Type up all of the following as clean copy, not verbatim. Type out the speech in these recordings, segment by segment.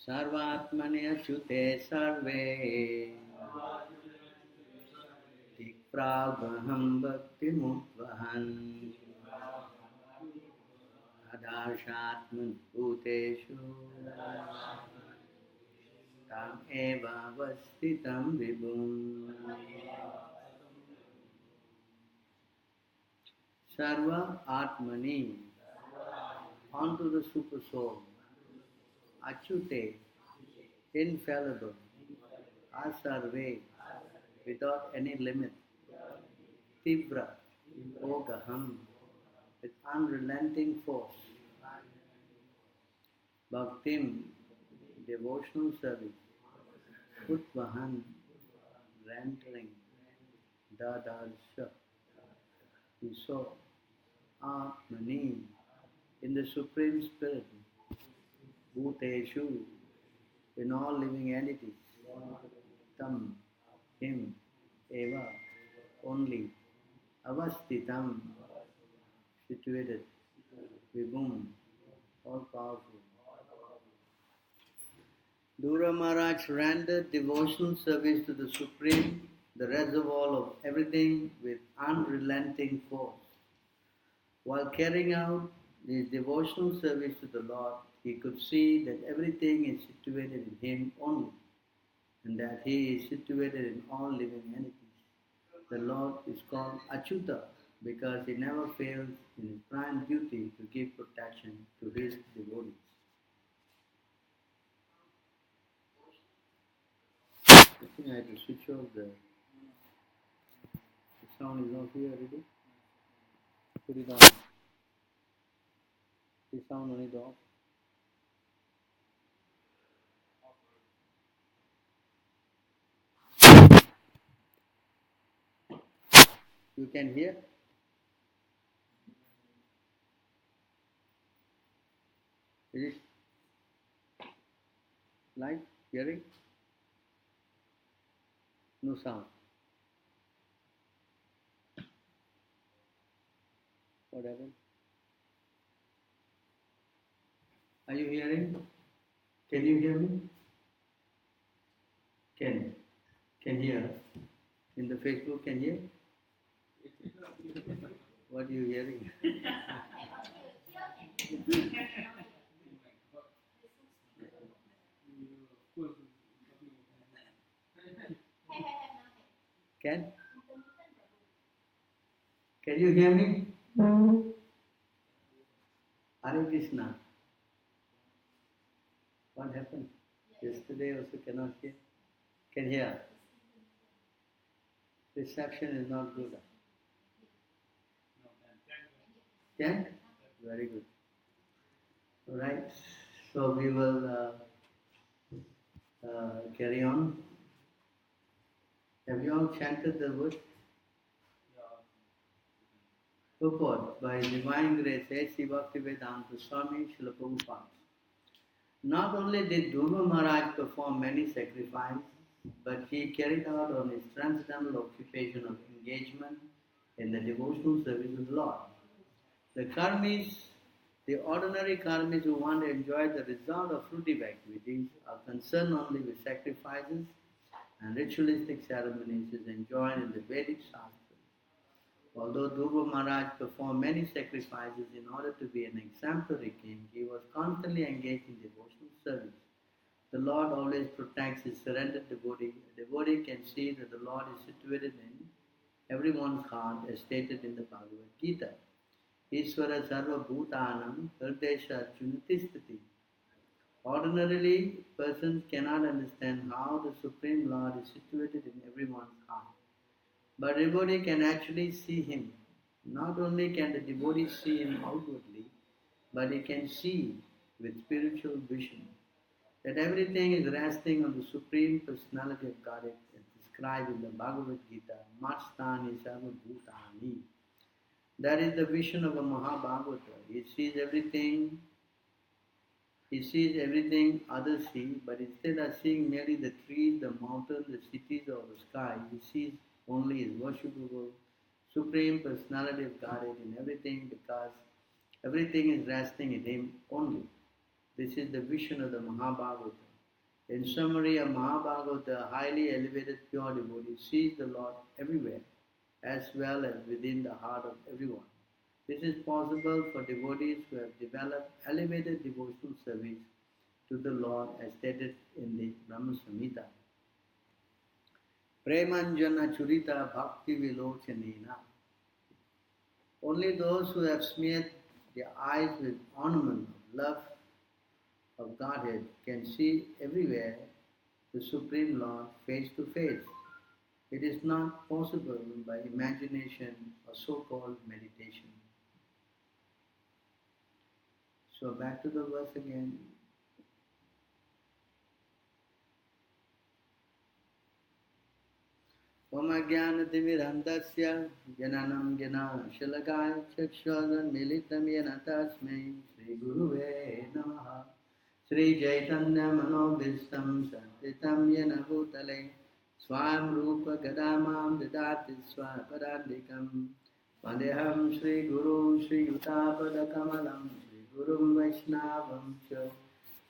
Sarvatmani achyute sarve Tikprabham bhakti mutvahan Adashatman bhuteshu Tam eva vastitam vibhum Sarva Atmani onto the super soul Achyute infallible asarve without any limit Tibra ogaham with unrelenting force Bhaktim devotional service Utvahan rendering Dadasha to so Atmani in the Supreme Spirit Bhuteshu in all living entities Tam him eva only Avastitam situated Vibhum all powerful Dhruva Maharaj rendered devotional service to the Supreme, the reservoir of everything, with unrelenting force. While carrying out his devotional service to the Lord, he could see that everything is situated in him only, and that he is situated in all living entities. The Lord is called Achyuta because he never fails in his prime duty to give protection to his devotees. I think I had to switch off the sound is off here already. Put it on. The sound on it off. You can hear? Is it light? Hearing? No sound. What happened? Are you hearing? Can you hear me? Can hear. In the Facebook can hear? What are you hearing? Can you hear me? Hare Krishna. What happened? Yesterday also cannot hear. Can hear. Reception is not good. Can? Very good. Alright. So we will carry on. Have you all chanted the word? Purport by Divine Grace A.C. Bhaktivedanta Swami Srila Prabhupada. Not only did Dhruva Maharaj perform many sacrifices, but he carried out on his transcendental occupation of engagement in the devotional service of the Lord. The ordinary karmis who want to enjoy the result of fruitive activities are concerned only with sacrifices and ritualistic ceremonies as enjoined in the Vedic Shastras. Although Dhruva Maharaj performed many sacrifices in order to be an exemplary king, he was constantly engaged in devotional service. The Lord always protects his surrendered devotee. A devotee can see that the Lord is situated in everyone's heart as stated in the Bhagavad Gita. Ishvara sarva bhutanam hridesha arjunatistati. Ordinarily, persons cannot understand how the Supreme Lord is situated in everyone's heart. But a devotee can actually see him. Not only can the devotee see him outwardly, but he can see with spiritual vision that everything is resting on the Supreme Personality of Godhead as described in the Bhagavad Gita, Matstani Sarva Bhutani. That is the vision of a Mahabhagavata. He sees everything others see, but instead of seeing merely the trees, the mountains, the cities, or the sky, he sees only his worshipable Supreme Personality of Godhead in everything because Everything is resting in Him only. This is the vision of the Mahabhagavata. In summary, a Mahabhagavata, a highly elevated pure devotee, sees the Lord everywhere, as well as within the heart of everyone. This is possible for devotees who have developed elevated devotional service to the Lord as stated in the Brahma Samhita. Premanjana churita bhakti vilochanena. Only those who have smeared their eyes with ornament of love of Godhead can see everywhere the Supreme Lord face to face. It is not possible by imagination or so-called meditation. So back to the verse again. Om Ajnanatimirandasya Jnanam Jnana Shalakaya Chakshvagan Militam Yena Tasmai Sri Guruve Namaha Sri Chaitanya Manobhistam Santitam Yena Bhutale Swam Rupa Gadamam Didati Swaparandikam Vandeham Sri Guru Sri Yutapada Kamalam Sri Gurum Vaishnavam Cha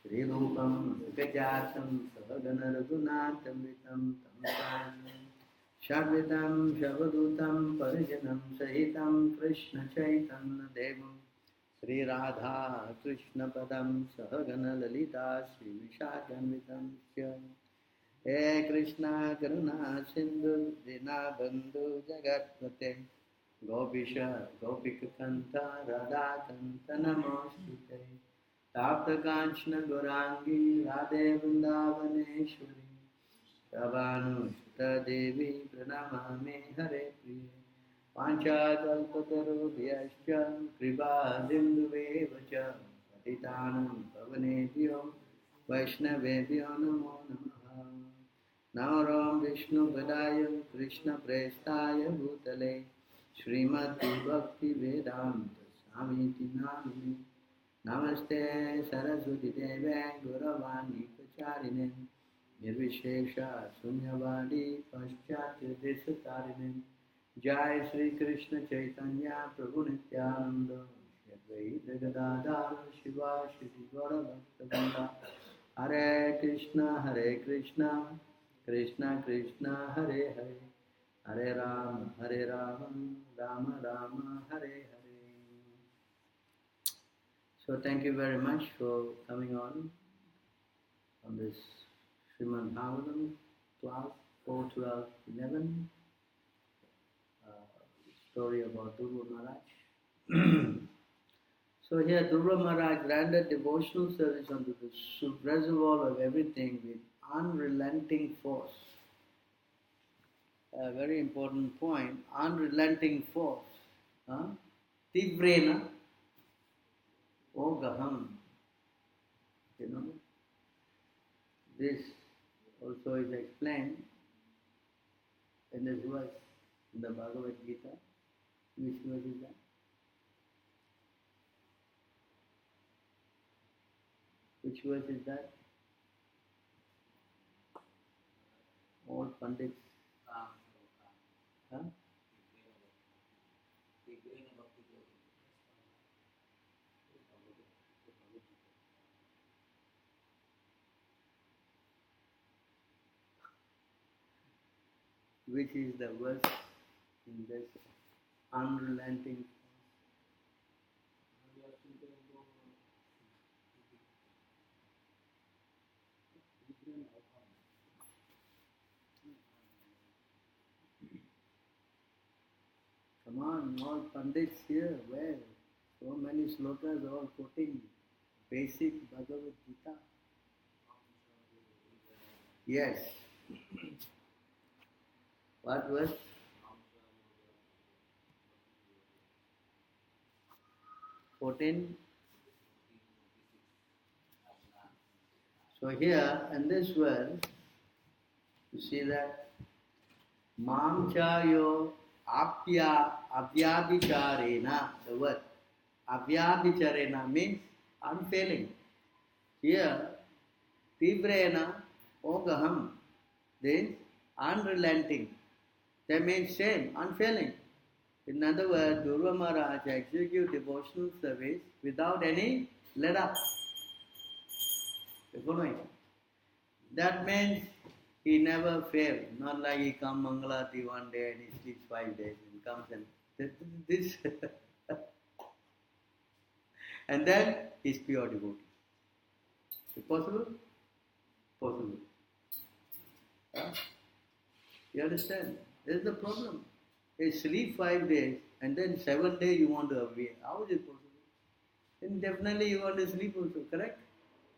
Sri Rupam Gajatam Savagana Raghunatam Vitam Tam Shadvitam Shavadutam Parijanam Sahitam Krishna Chaitanya Devam Sri Radha Krishna Padam Sahagana Lalita Sri Vishakanvitam Sya He Krishna Karuna Sindhu Dinabandhu Jagatpate Gopisha Gopika Kanta Radha Kanta Namostute Tapta Kanchana Gorangi Radhe Vrindavaneshwari Shabhanushta Devi Pranamami Hare Priya Panchakalpatarubhyascha Kripa Sindhuvevacha Patitanam Pavanebhyo Vaishnavebhyo Namo Namaha Namaram Vishnu Padaya Krishna Prestaya Bhutale Srimad Bhakti Vedanta Swamiti Namini Namaste Saraswati Deve Guravani Pacharine Nirvishesha Sunyavadi Paschatya Desatarine Jai Sri Krishna Chaitanya Prabhu Nityananda Shri Advaita Gadadhara Shiva Shri Gaura Bhakta Hare Krishna Krishna Krishna Hare Hare Hare Rama Rama Rama Hare Hare. So thank you very much for coming on this Srimad Bhagavatam class 4:12:11. Story about Dhruva Maharaj. So here Dhruva Maharaj rendered devotional service unto the reservoir of everything with unrelenting force. A very important point, unrelenting force. Tivrena ogaham. You know, this also is explained in this verse in the Bhagavad Gita. Which verse is that? Which verse is that? All Pandits. Huh? Which is the verse in this unrelenting? Come on, all Pandits here, where? So many slokas all quoting basic Bhagavad Gita. Yes. What was? $14. So here in this verse, you see that Mam chayo apya avyabhicharena, the word avyabhicharena means unfailing. Here, tivrena ogaham, this unrelenting. That means same, unfailing. In other words, Dhruva Maharaj execute devotional service without any let up. You following? That means he never failed. Not like he comes Mangalati one day and he sleeps 5 days and comes and this and then he's pure devotee. Is it possible? Possible. Huh? You understand? This is the problem. You sleep 5 days and then 7 days you want to awake. How is it possible? Then definitely you want to sleep also, correct?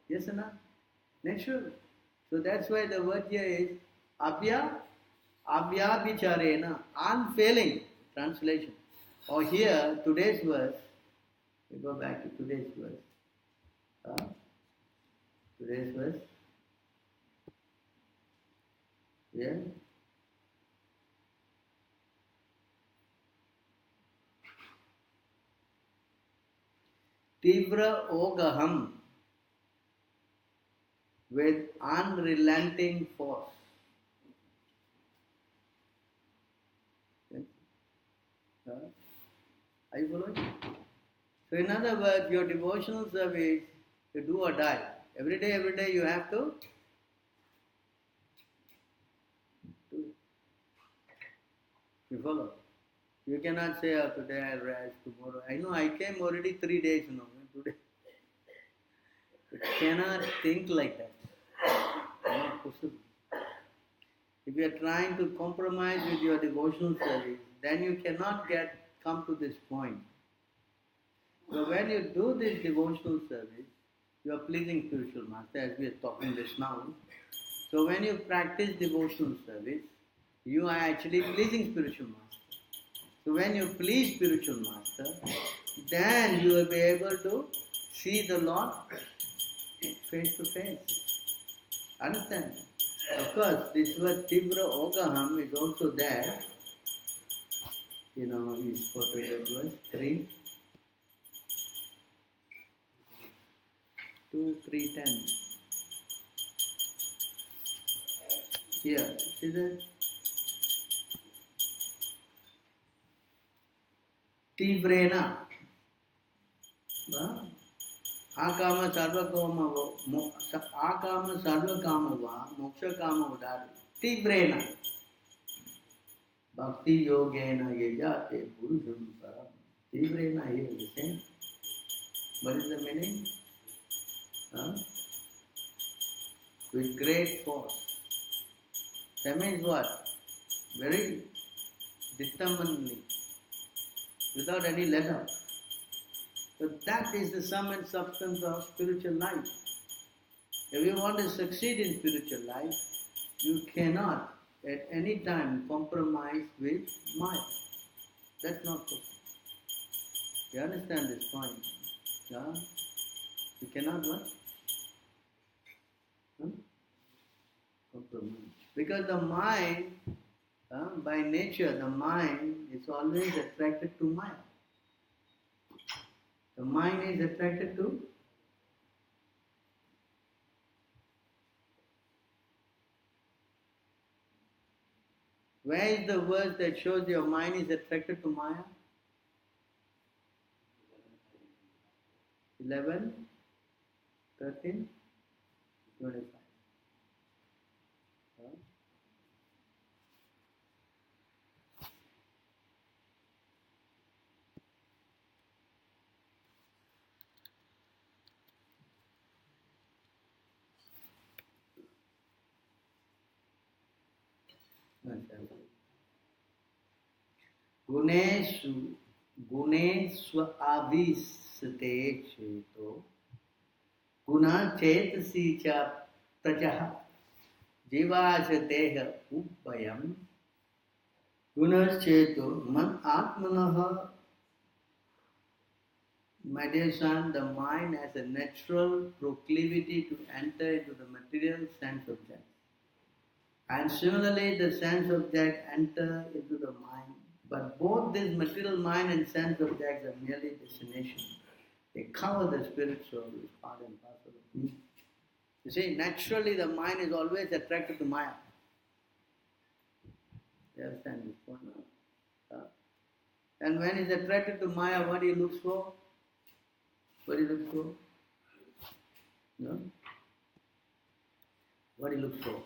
Yes or not? Natural. So that's why the word here is abhyabhicharena, unfailing translation. Or here, today's verse, we go back to today's verse. Today's verse. Yeah. Tivra ogaham, with unrelenting force. Are you following? So in other words, your devotional service, you do or die. Every day you have to do it. You follow? You cannot say, oh, today I'll rest, tomorrow. I know I came already 3 days now. Today. You cannot think like that. Not possible. If you are trying to compromise with your devotional service, then you cannot come to this point. So when you do this devotional service, you are pleasing spiritual master, as we are talking this now. So when you practice devotional service, you are actually pleasing spiritual master. So when you please spiritual master, then you will be able to see the Lord face to face. Understand? Of course, this word Tivra Ogaham is also there. You know, is quoted verse 3. 2:3:10. Here, see that? Tivrena. Akama sarvakama va moksha kama udari. Tivrena. Bhakti yogena yajate purusham param. Tivrena here is the same. What is the meaning? With great force. That means what? Very determinedly. Without any let up. So that is the sum and substance of spiritual life. If you want to succeed in spiritual life, you cannot at any time compromise with Maya. That's not possible. You understand this point? Yeah? You cannot what? Compromise. Because the mind, by nature, the mind is always attracted to Maya. The mind is attracted to where is the verse that shows your mind is attracted to Maya? 11, 13, 25. गुणेषु आविशते चेतो गुणा चेतसी च प्रजः जीवाच देह उभयम् गुणश्चेतो मन आत्मनः. My dear son, the mind has a natural proclivity to enter into the material sense object. And similarly, the sense object enter into the mind. But both this material mind and sense objects are merely destination. They cover the spiritual with part and parcel of me. You see, naturally the mind is always attracted to Maya. You understand this point now? And when he's attracted to Maya, what he looks for? What he looks for? No? What he looks for?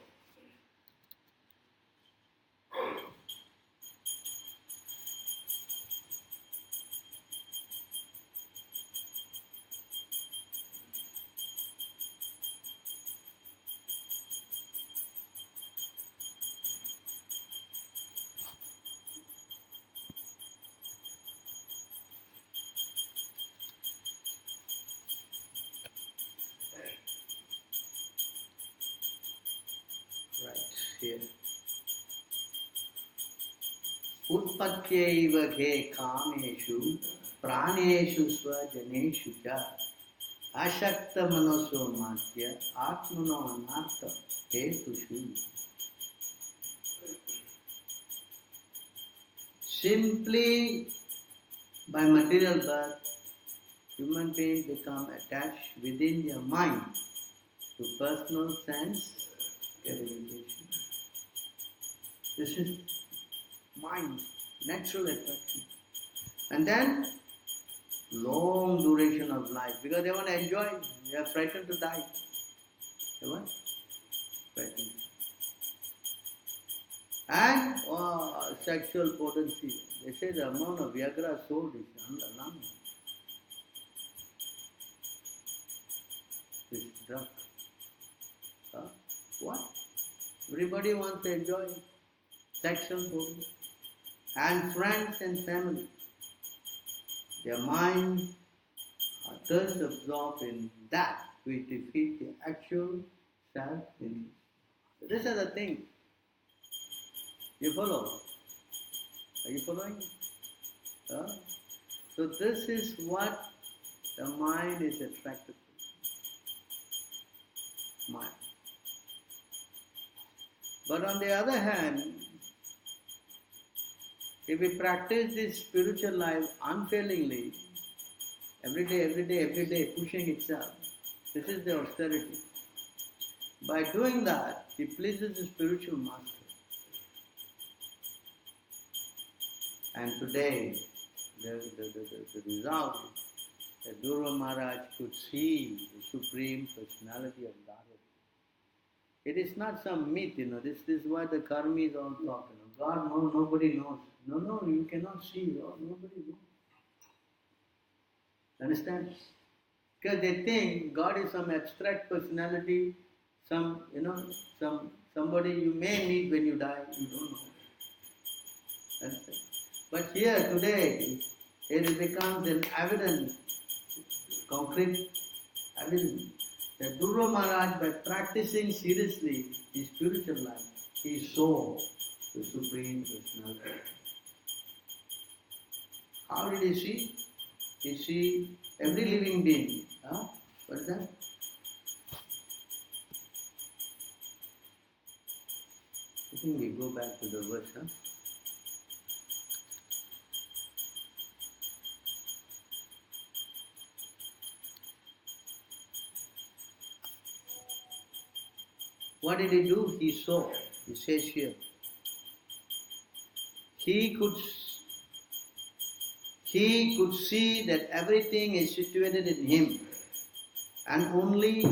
Right here. Utpatyaiva he kameshu praneshu svajaneshu cha ashakta manoso matya atmano anartha hetushu. Simply by material birth, human beings become attached within their mind to personal sense gratification. This is mind, natural attraction. And then long duration of life, because they want to enjoy, they are frightened to die. They want? Frightened. And sexual potency. They say the amount of Viagra sold is alarming. This drug. What? Everybody wants to enjoy sexual potency. And friends and family. Their minds are thus absorbed in that which defeats the actual self-interest. So these are the things. You follow? Are you following? So this is what the mind is attracted to. Mind. But on the other hand, if we practice this spiritual life unfailingly, every day, pushing itself, this is the austerity. By doing that, it pleases the spiritual master. And today, the result is that Dhruva Maharaj could see the Supreme Personality of Godhead. It is not some myth, this is what the karmis all talk. God, no, nobody knows. No, you cannot see, nobody knows. Understand? Because they think God is some abstract personality, somebody you may meet when you die, you don't know. Understand? But here today, it becomes an evident, concrete evidence that Dhruva Maharaj, by practicing seriously his spiritual life, he saw the Supreme Personality. How did he see? He see every living being. What is that? I think we go back to the verse. What did he do? He saw. He says here. He could see that everything is situated in him, and only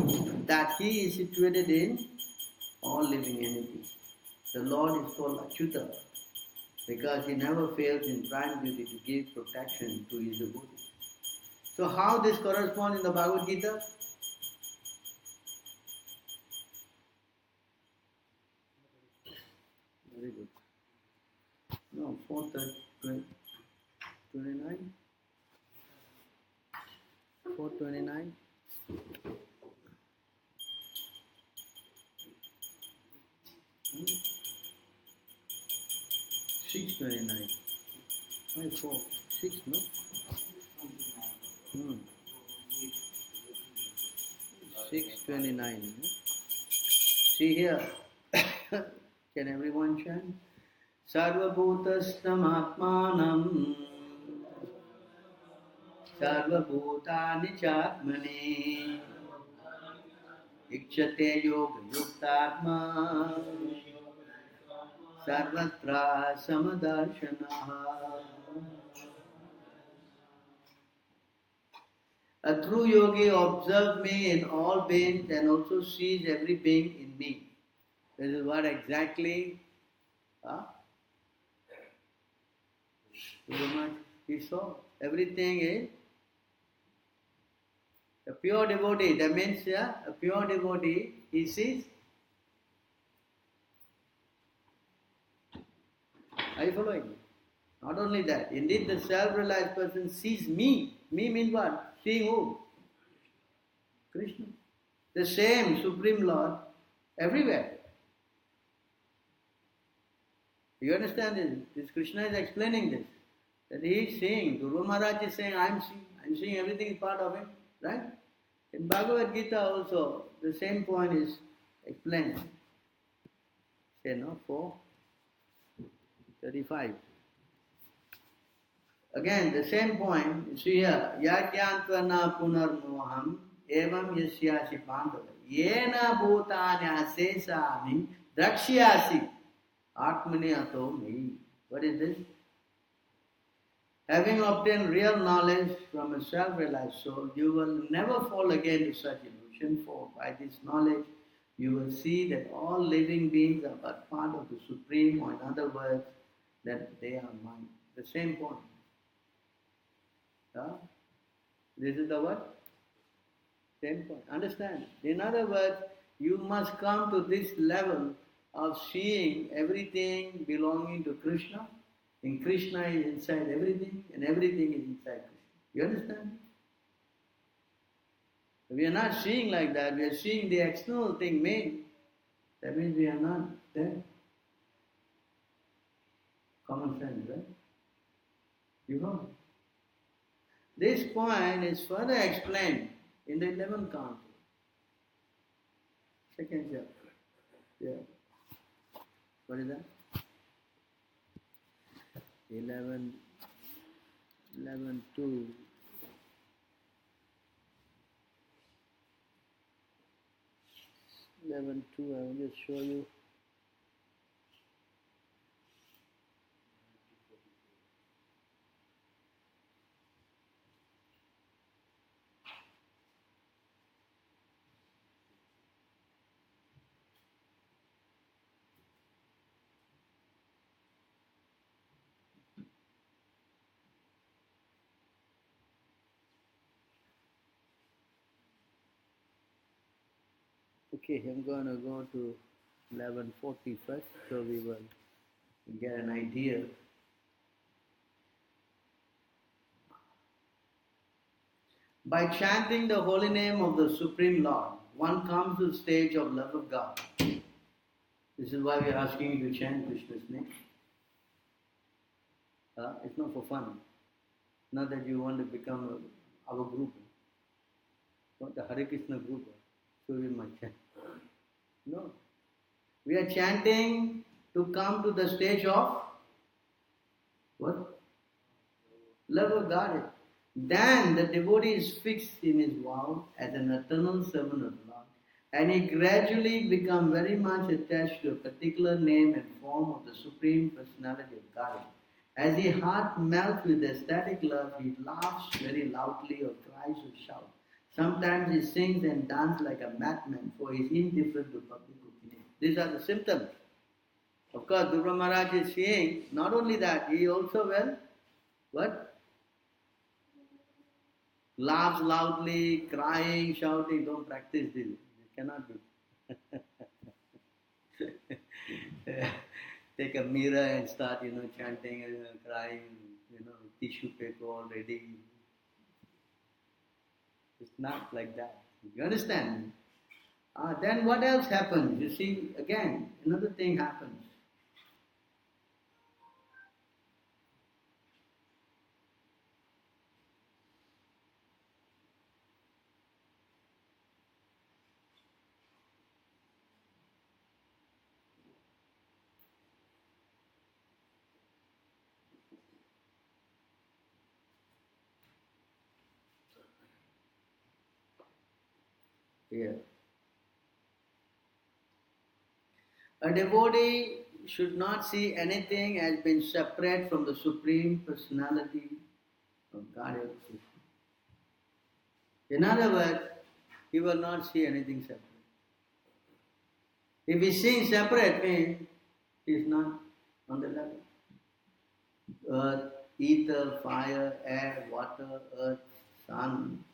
that he is situated in all living entities. The Lord is called Achyuta because he never fails in prime duty to give protection to his devotees. So how this corresponds in the Bhagavad Gita? Very good. No, 429. 429. Hmm? 629. 5, 4, 6, no? 629. No? See here. Can everyone chant? Sarvabhutastam atmanam sarvabhutani chatmani ikshate yoga yuktatma sarvatra samadarshanaha. A true yogi observes me in all beings and also sees every being in me. This is what exactly Guru Maharaj, he saw. Everything is a pure devotee. That means a pure devotee, he sees. Are you following me? Not only that, indeed the self-realized person sees me. Me means what? Seeing who? Krishna. The same Supreme Lord everywhere. You understand this? This Krishna is explaining this. That he is seeing. Guru Maharaj is saying, I am seeing everything is part of him. Right? In Bhagavad Gita also, the same point is explained. Say no, 4:35. Again, the same point, you see here, Yagyantvarna punarmoham evam yasyasi pandava yena bhutanya sesami drakshyasi atmani ato me. What is this? Having obtained real knowledge from a self-realized soul, you will never fall again to such illusion, for by this knowledge you will see that all living beings are but part of the Supreme, or in other words, that they are mine. The same point. This is the what? Same point. Understand? In other words, you must come to this level of seeing everything belonging to Krishna, and Krishna is inside everything, and everything is inside Krishna. You understand? We are not seeing like that. We are seeing the external thing made. That means we are not there. Common sense, right? You know? This point is further explained in the 11th canto. Second chapter. Yeah. What is that? 11, 2. 11, 2, I will just show you. Okay, I'm going to go to 11:40 first, so we will get an idea. By chanting the holy name of the Supreme Lord, one comes to the stage of love of God. This is why we are asking you to chant Krishna's name. It's not for fun. Not that you want to become our group. Not the Hare Krishna group. So we must chant. No. We are chanting to come to the stage of what? Love of God. Then the devotee is fixed in his vow as an eternal servant of the Lord, and he gradually becomes very much attached to a particular name and form of the Supreme Personality of God. As his heart melts with ecstatic love, he laughs very loudly or cries or shouts. Sometimes he sings and dances like a madman, for he is indifferent to public opinion. These are the symptoms. Of course, Guru Maharaj is saying, not only that, he also will, what? Laughs loudly, crying, shouting. Don't practice this. You cannot do. Take a mirror and start, chanting and crying, tissue paper already. It's not like that. You understand? Then what else happens? You see, again, another thing happens. Here. A devotee should not see anything as being separate from the Supreme Personality of Godhead. In other words, he will not see anything separate. If he's seeing separate, means he's not on the level. Earth, ether, fire, air, water, earth, sun,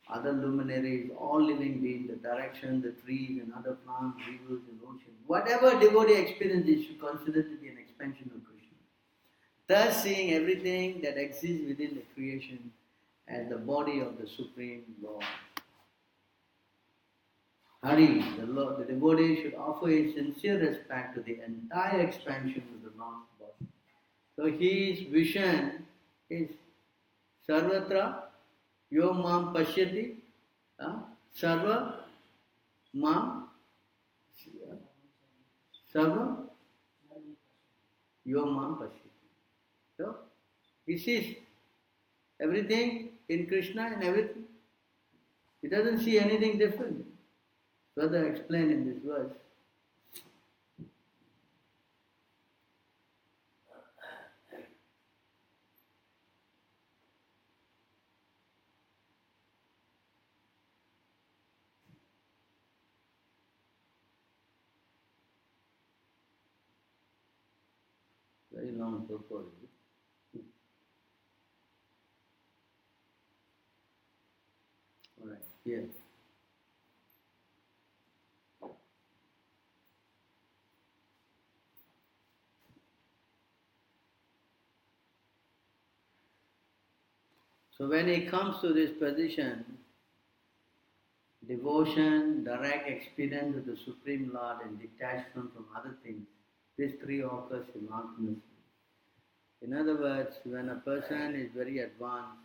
other luminaries, all living beings, the direction, the trees and other plants, rivers and oceans. Whatever devotee experience should consider to be an expansion of Krishna. Thus seeing everything that exists within the creation as the body of the Supreme Lord. Hari, the devotee should offer his sincere respect to the entire expansion of the Lord's body. So his vision is Sarvatra Yo Mam Pashyati Sarva Mam Sarva Yo Mam Pashyati. So he sees everything in Krishna and everything. He doesn't see anything different. Further explained in this verse. Very long purport. All right, here. So when he comes to this position, devotion, direct experience of the Supreme Lord and detachment from other things, these three occur simultaneously. In other words, when a person is very advanced,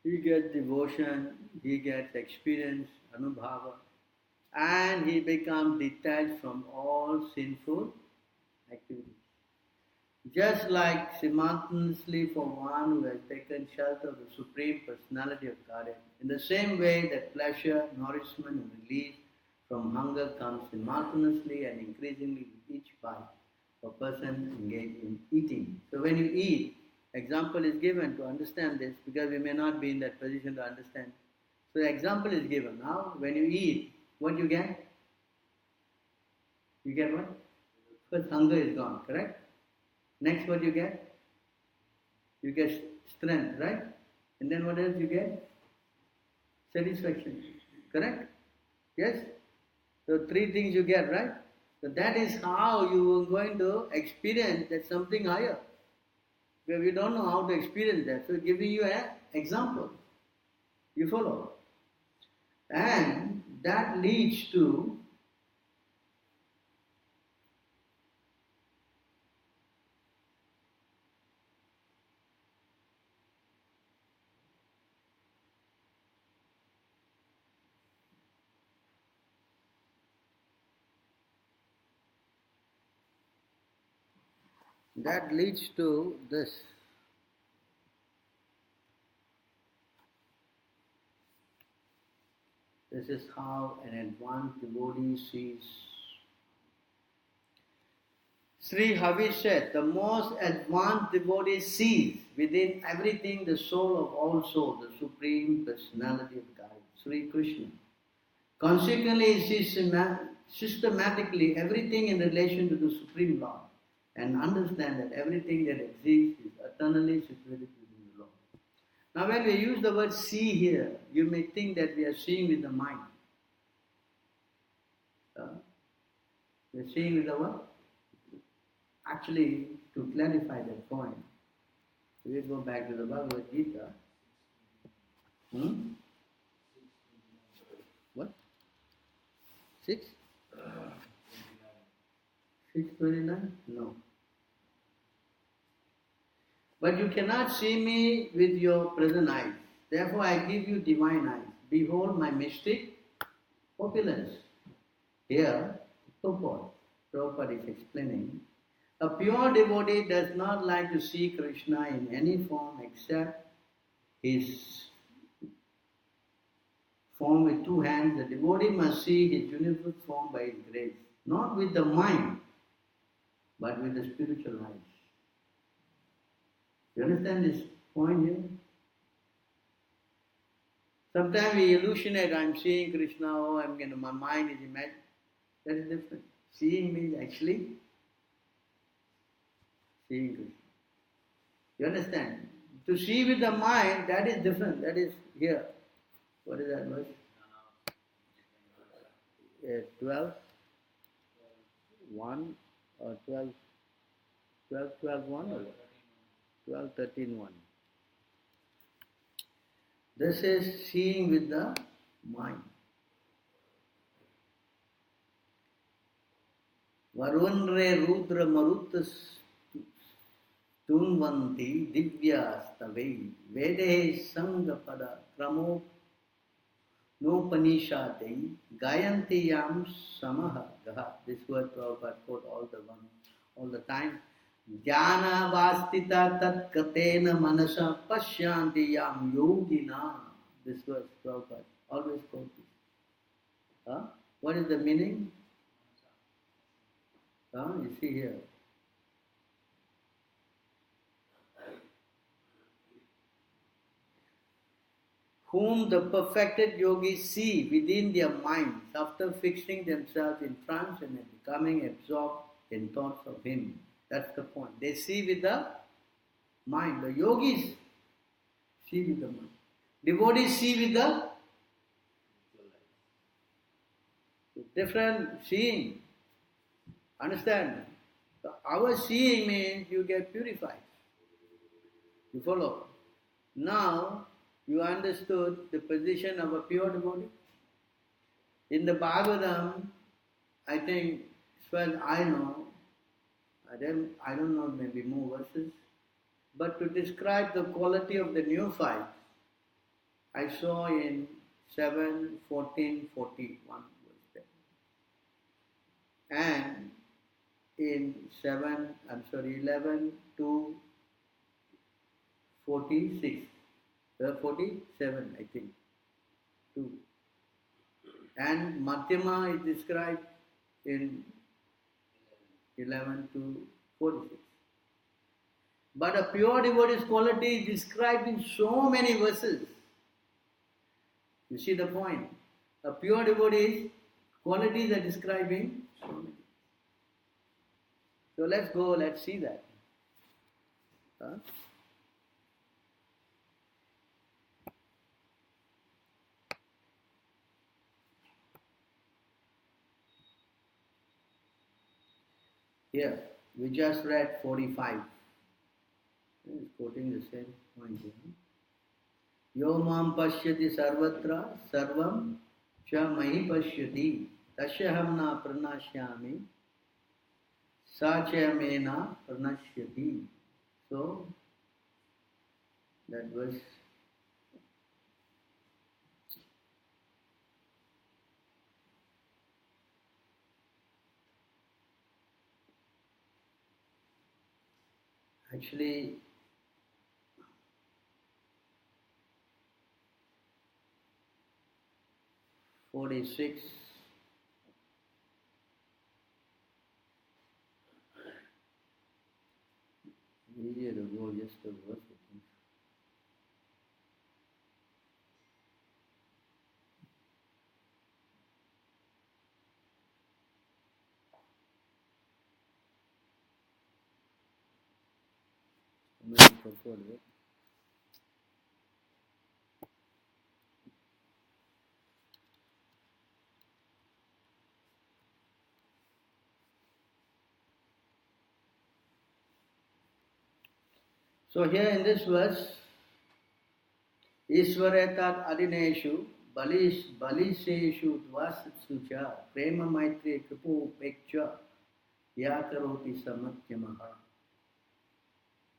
he gets devotion, he gets experience, anubhava, and he becomes detached from all sinful activities. Just like simultaneously for one who has taken shelter of the Supreme Personality of Godhead, in the same way that pleasure, nourishment and release from hunger comes simultaneously and increasingly with each bite, a person engaged in eating. So when you eat, example is given to understand this because we may not be in that position to understand. So the example is given. Now when you eat, what you get? You get what? First hunger is gone, correct? Next, what you get? You get strength, right? And then what else you get? Satisfaction, correct? Yes? So three things you get, right? So that is how you are going to experience that something higher. Because we don't know how to experience that. So giving you an example. You follow? And that leads to this. This is how an advanced devotee sees. Sri Havi said, the most advanced devotee sees within everything the soul of all souls, the Supreme Personality of God, Sri Krishna. Consequently, he sees systematically everything in relation to the Supreme Lord and understand that everything that exists is eternally situated within the Lord. Now when we use the word see here, you may think that we are seeing with the mind. We are seeing with the what? Actually, to clarify that point, we will go back to the Bhagavad Gita. What? 6? 629? No. But you cannot see me with your present eyes. Therefore I give you divine eyes. Behold my mystic opulence. Here, Prabhupada is explaining, a pure devotee does not like to see Krishna in any form except his form with two hands. The devotee must see his universal form by his grace, not with the mind, but with the spiritual eyes. You understand this point here? Sometimes we hallucinate, I'm seeing Krishna, oh, my mind is imagining. That is different. Seeing means actually seeing Krishna. You understand? To see with the mind, that is different. That is here. What is that verse? 12, 1 or 12, 12, 1 or 12, 13, 1. This is seeing with the mind. Varunre Rudra Marutas Tunvanti Divyastave Vede Sangapada Kramo Nopanishate Gayanti Yam Samaha Gaha. This word Prabhupada quote all the time. Jnana Vastita Tat Katena Manasa Pashyanti Yam Yogina. This verse Prabhupada always quote this. Huh? What is the meaning? You see here. Whom the perfected yogis see within their minds after fixing themselves in trance and becoming absorbed in thoughts of Him. That's the point. They see with the mind. The yogis see with the mind. Devotees see with the different seeing. Understand? So our seeing means you get purified. You follow? Now, you understood the position of a pure devotee? In the Bhagavatam, I think, as far as I know, I don't know maybe more verses, but to describe the quality of the neophyte, I saw in 7:14:41 was there. And in 11 to 46. 47, I think. 2. And Madhyama is described in 11 to 46. But a pure devotee's quality is described in so many verses. You see the point? A pure devotee's qualities are described in so many. So let's see that. Here, we just read 45. He's quoting the same point here. Yo mam pashyati sarvatra sarvam cha mahi pashyati tasyaham na pranashyami sacha mena pranashyati. So, that was actually 46. Easier to go just the verse, I think. Maybe forward, right? So here in this verse, Ishwaretat adineshu baliseshu dvasatsucha prema maitri kripo pekcha yakaroti samatyamaha.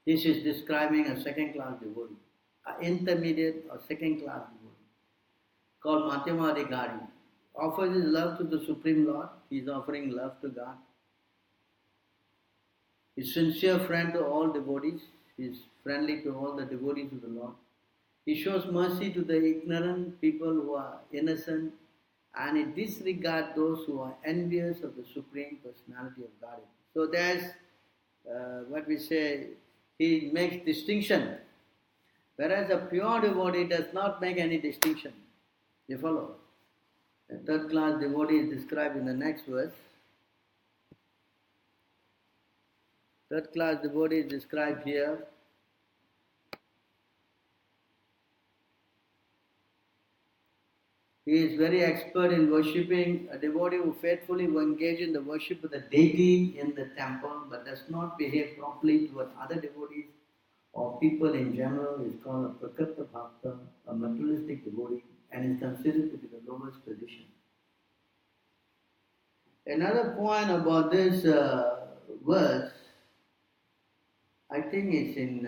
This is describing a second class devotee, an intermediate or second class devotee, called Madhyama Adhikari. Offers his love to the Supreme Lord, he is offering love to God. He is sincere friend to all devotees, he is friendly to all the devotees of the Lord. He shows mercy to the ignorant people who are innocent, and he disregards those who are envious of the Supreme Personality of Godhead. So there's what we say, he makes distinction, whereas a pure devotee does not make any distinction. You follow? The third class devotee is described in the next verse. Third class devotee is described here. He is very expert in worshipping. A devotee who faithfully engages in the worship of the deity in the temple but does not behave properly towards other devotees or people in general is called a prakrita bhakta, a materialistic devotee, and is considered to be the lowest position. Another point about this verse, I think it's in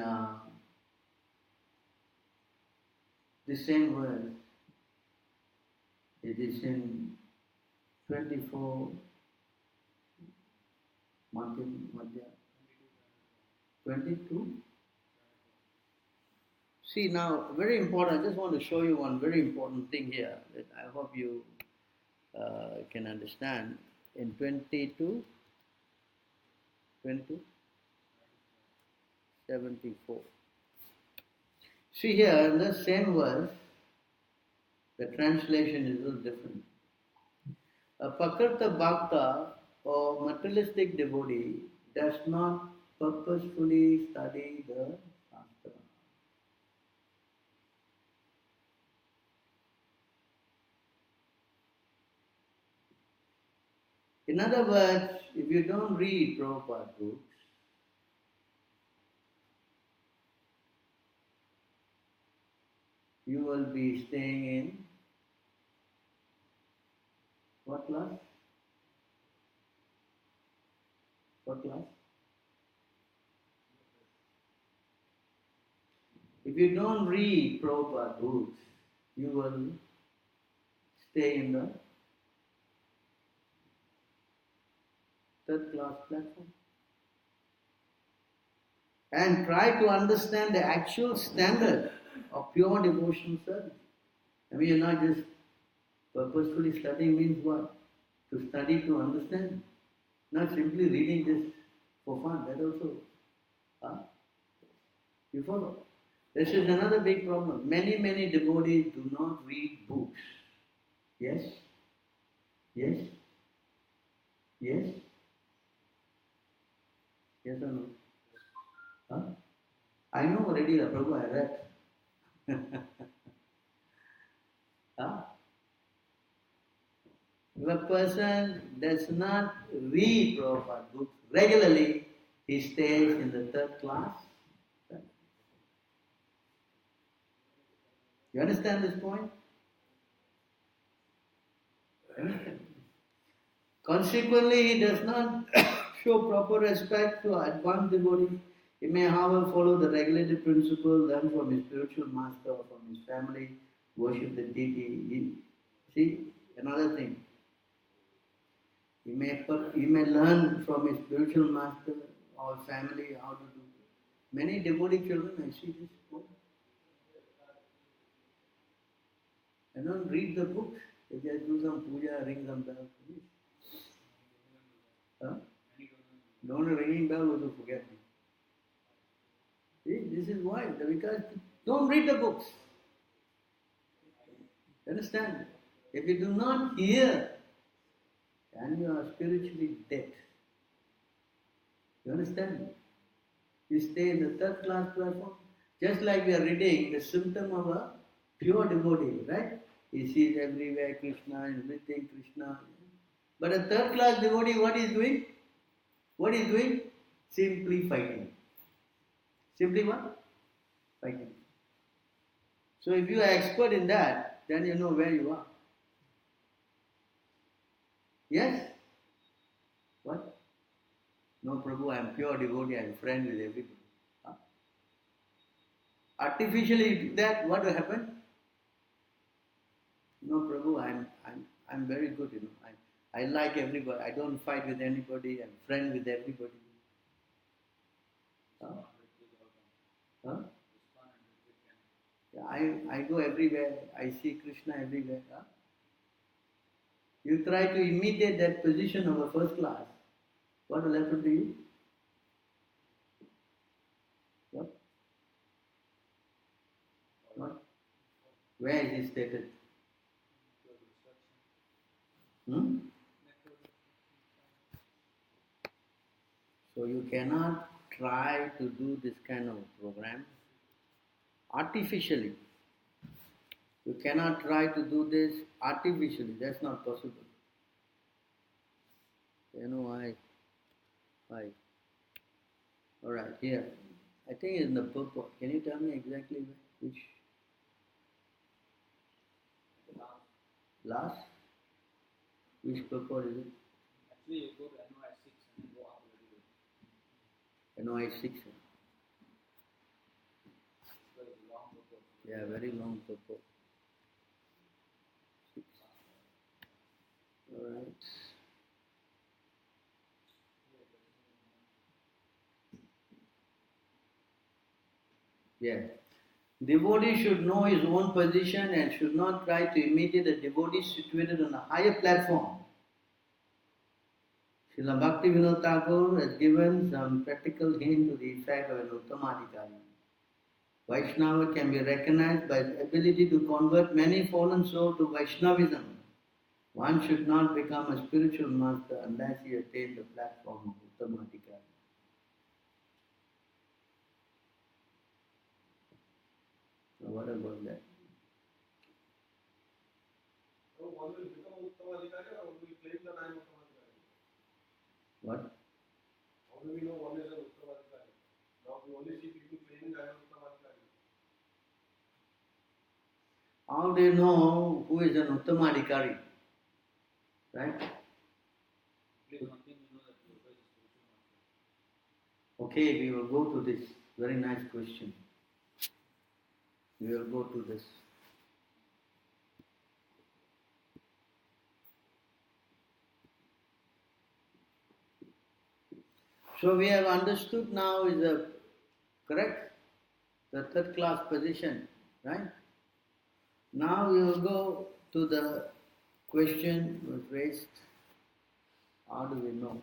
the same verse. It is in 24, Madhya, 22. See now, very important, I just want to show you one very important thing here that I hope you can understand. In 22, 74. See here, in the same verse, the translation is a little different. A Pakarta Bhakta or materialistic devotee does not purposefully study the Shastra. In other words, if you don't read Prabhupada books, you will be staying in what class? What class? If you don't read Prabhupada books, you will stay in the third class platform. And try to understand the actual standard of pure devotional service. I mean, you're not just purposefully studying means what? To study to understand. Not simply reading just for fun. That also. You follow? This is another big problem. Many devotees do not read books. Yes? Yes? Yes? Yes or no? I know already, Prabhu, I read. If a person does not read Prabhupada books regularly, he stays in the third class. You understand this point? Consequently, he does not show proper respect to advanced devotees. He may, however, follow the regulated principle learned from his spiritual master or from his family, worship the deity. See, another thing. He may learn from his spiritual master or family how to do it. Many devotee children, I see this point. They don't read the books. They just do some puja, ring some bell. Don't ringing bell also forget me. See, this is why. Because don't read the books. Understand? If you do not hear, then you are spiritually dead. You understand? You stay in the third class platform. Just like we are reading the symptom of a pure devotee, right? He sees everywhere Krishna, everything Krishna. But a third class devotee, what is doing? What is doing? Simply fighting. Simply what? Fighting. So if you are expert in that, then you know where you are. Yes? What? No, Prabhu, I am pure devotee, I am friend with everybody. Artificially you do that, what will happen? No, Prabhu, I'm very good, I like everybody. I don't fight with anybody. I'm friend with everybody. Yeah, I go everywhere. I see Krishna everywhere. You try to imitate that position of a first class. What will happen to you? What? Where is it stated? Hmm? So you cannot try to do this kind of program artificially. You cannot try to do this artificially. That's not possible. You know why? Why? All right, here. I think it's in the purport. Can you tell me exactly which last? Which purport is it? Actually, you go to NOI 6 and then go up a little bit. NOI 6. Very long purport. Yeah, very long purport. 6. All right. Yeah. Devotee should know his own position and should not try to imitate the devotee situated on a higher platform. Srila Bhaktivinoda Thakur has given some practical hint to the effect of an Uttamadhikari. Vaishnava can be recognized by its ability to convert many fallen souls to Vaishnavism. One should not become a spiritual master unless he attains the platform of Uttamadhikari. Now what about that? So one will become Uttamadhikari or one will claim that I am Uttamadhikari? What? How do we know one is an Uttamadhikari? Now we only see people claiming I am Uttamadhikari. How do you know who is an Uttamadhikari? Right? Please, one thing you know that your voice is spiritual master. Okay, we will go to this. Very nice question. We will go to this. So we have understood now is the correct, the third class position, right? Now we will go to the question was raised. How do we know?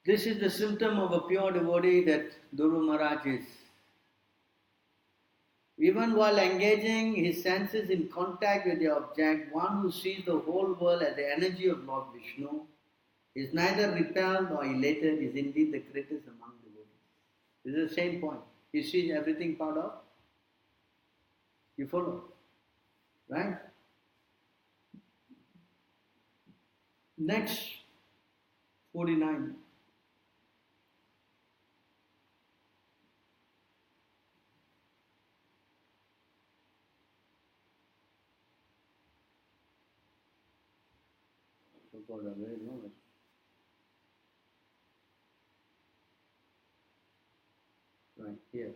This is the symptom of a pure devotee that Dhruva Maharaj is. Even while engaging his senses in contact with the object, one who sees the whole world as the energy of Lord Vishnu is neither repelled nor elated, is indeed the greatest among devotees. This is the same point. He sees everything part of. You follow? Right? Next, 49. Forgot a very long. Right here.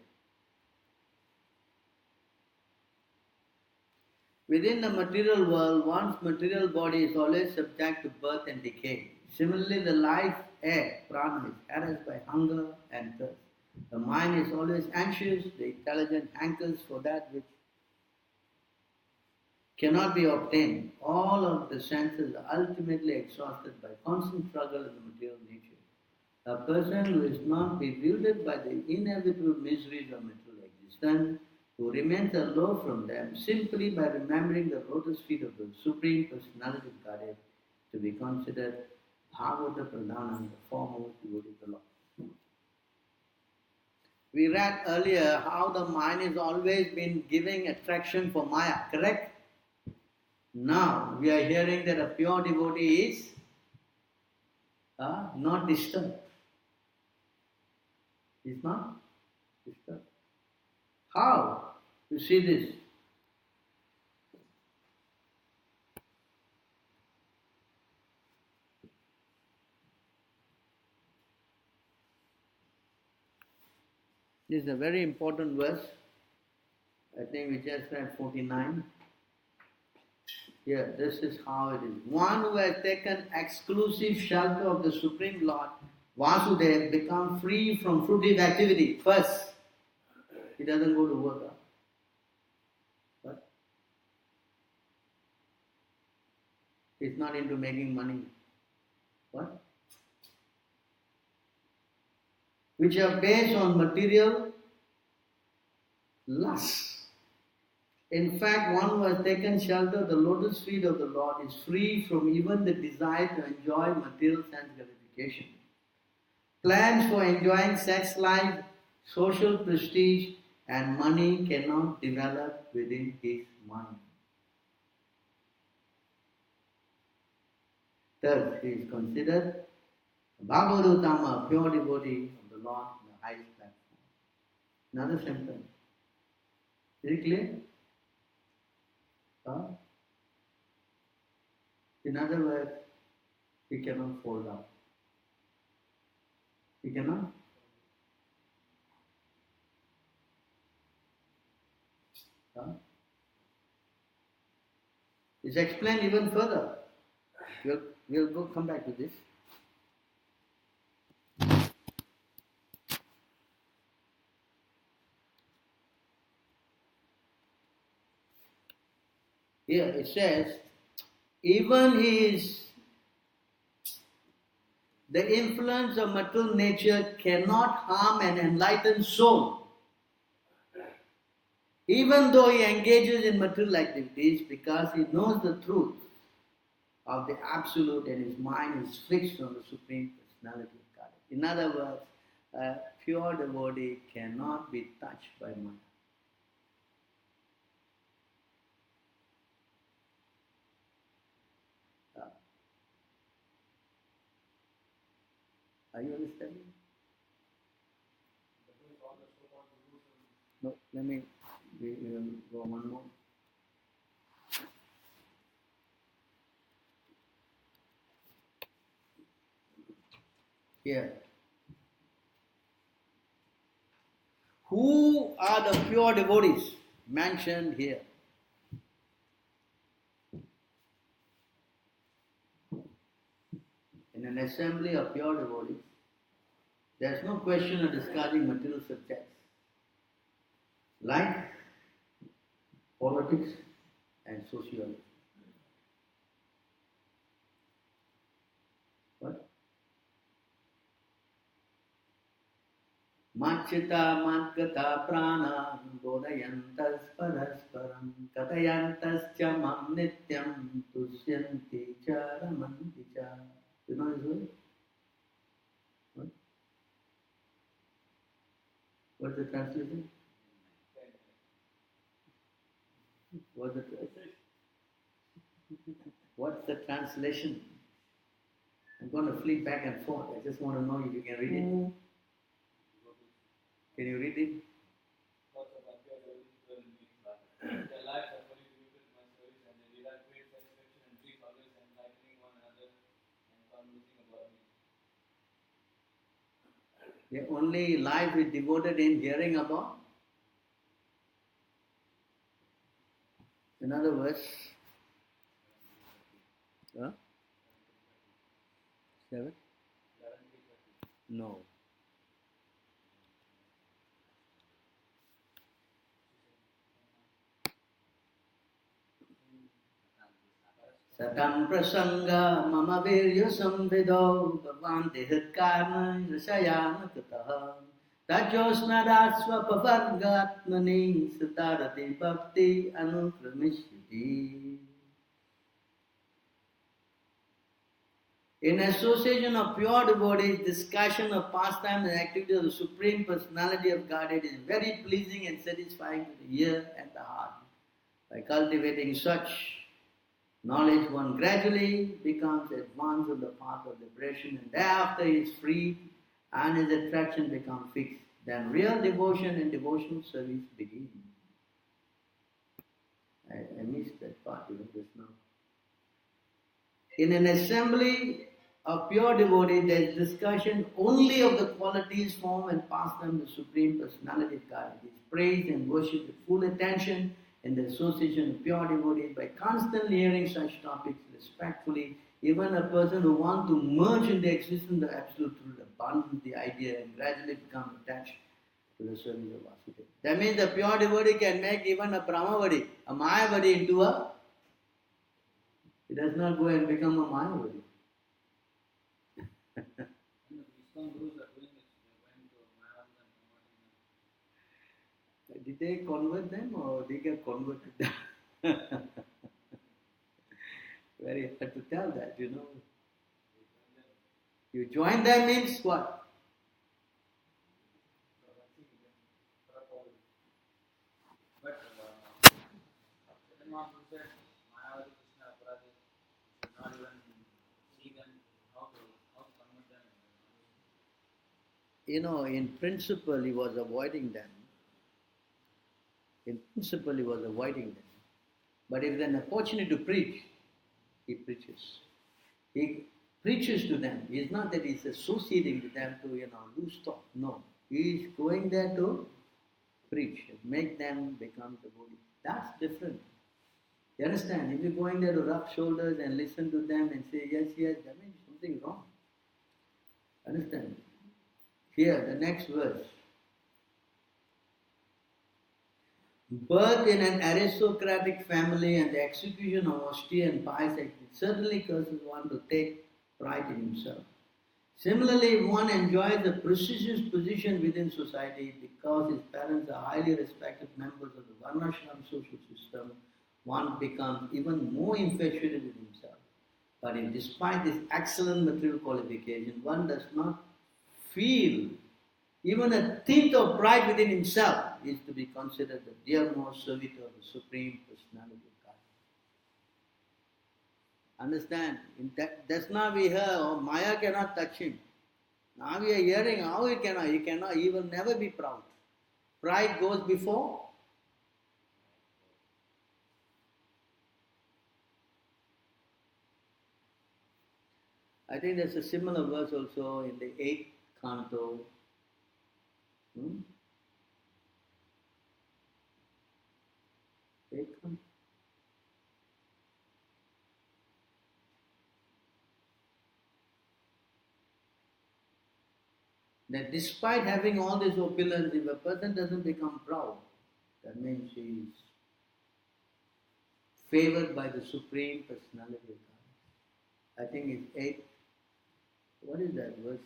Within the material world, one's material body is always subject to birth and decay. Similarly, the life air, prana, is harassed by hunger and thirst. The mind is always anxious, the intelligence hankers for that which cannot be obtained. All of the senses are ultimately exhausted by constant struggle in the material nature. A person who is not bewildered by the inevitable miseries of material existence, who remains aloof from them simply by remembering the lotus feet of the Supreme Personality of Godhead, to be considered Bhagavata Pradhanam, the foremost devotee of the Lord. We read earlier how the mind has always been giving attraction for Maya, correct? Now we are hearing that a pure devotee is not disturbed. Is not disturbed. How? You see this? This is a very important verse. I think we just read 49. Here, this is how it is. One who has taken exclusive shelter of the Supreme Lord, Vasudeva, become free from fruitive activity. First, he doesn't go to work. What? He's not into making money. What? Which are based on material lust. In fact, one who has taken shelter of the lotus feet of the Lord is free from even the desire to enjoy material sense gratification. Plans for enjoying sex life, social prestige, and money cannot develop within his mind. Third, he is considered a Bhagavatam, a pure devotee of the Lord, the highest platform. Another sentence. Is it clear? In other words, he cannot fall down. He cannot. It's explained even further. We'll come back to this. Here it says, even the influence of material nature cannot harm an enlightened soul. Even though he engages in material activities, because he knows the truth of the Absolute and his mind is fixed on the Supreme Personality of God. In other words, a pure devotee cannot be touched by Maya. Are you understanding? No, we will go one more. Here. Who are the pure devotees mentioned here? In an assembly of pure devotees, there is no question of discarding material subjects like politics and sociology. What? Machita madgata prana bodayantas parasparam katayantas cha mam nityam tusyanti cha ramanti cha. You know this word? What? What's the translation? What's the translation? What's the translation? I'm going to flip back and forth. I just want to know if you can read it. Can you read it? Their lives are fully devoted to my service and they derive great satisfaction and peace, always enlightening one another and conversing about me. Their only life is devoted in hearing about. In other words, 7? No. Satam prasanga mama virya samvido bhavanti hitkarma rasayana tataha tajosnadasva pavargatmani satarati bhakti anukramishiti. In association of pure devotees, discussion of pastime and activity of the Supreme Personality of Godhead is very pleasing and satisfying to the ear and the heart. By cultivating such knowledge, one gradually becomes advanced on the path of liberation, and thereafter he is freed and his attraction becomes fixed. Then real devotion and devotional service begin. I missed that part just now. In an assembly of pure devotees, there is discussion only of the qualities, form and pastime of the Supreme Personality of God. It is praised and worshipped with full attention in the association of pure devotees. By constantly hearing such topics respectfully, even a person who wants to merge in the existence of Absolute Truth abandons the idea and gradually becomes attached to the service of Vasudeva. That means the pure devotee can make even a Brahmavadi, a Mayavadi into a He does not go and become a Mayavadi. And the ISKCON gurus are doing this. They're going to Mayavadis and converting them. Did they convert them or they get converted? Very hard to tell that, you know. You join them means what? But Mahaprabhu said, Mayavadi Krishna Aparadi should not even see them, how to convert them. You know, in principle he was avoiding them. In principle he was avoiding them. But if there's an opportunity to preach, he preaches. He preaches to them. It's not that he's associating with them to, lose talk. No. He's going there to preach, make them become devotees. That's different. You understand? If you're going there to rub shoulders and listen to them and say yes, yes, that means something wrong. Understand? Here, the next verse. Birth in an aristocratic family and the execution of austere and pious acts certainly causes one to take pride in himself. Similarly, if one enjoys a prestigious position within society because his parents are highly respected members of the Varnashram social system, one becomes even more infatuated with himself. But if despite this excellent material qualification, one does not feel even a tinge of pride within himself, he is to be considered the dearmost servitor of the Supreme Personality of God. Understand? That's not we hear, oh, Maya cannot touch him. Now we are hearing how he cannot, he will never be proud. Pride goes before. I think there's a similar verse also in the 8th canto. That despite having all this opulence, if a person doesn't become proud, that means he is favored by the Supreme Personality of God. I think it's 8. What is that verse?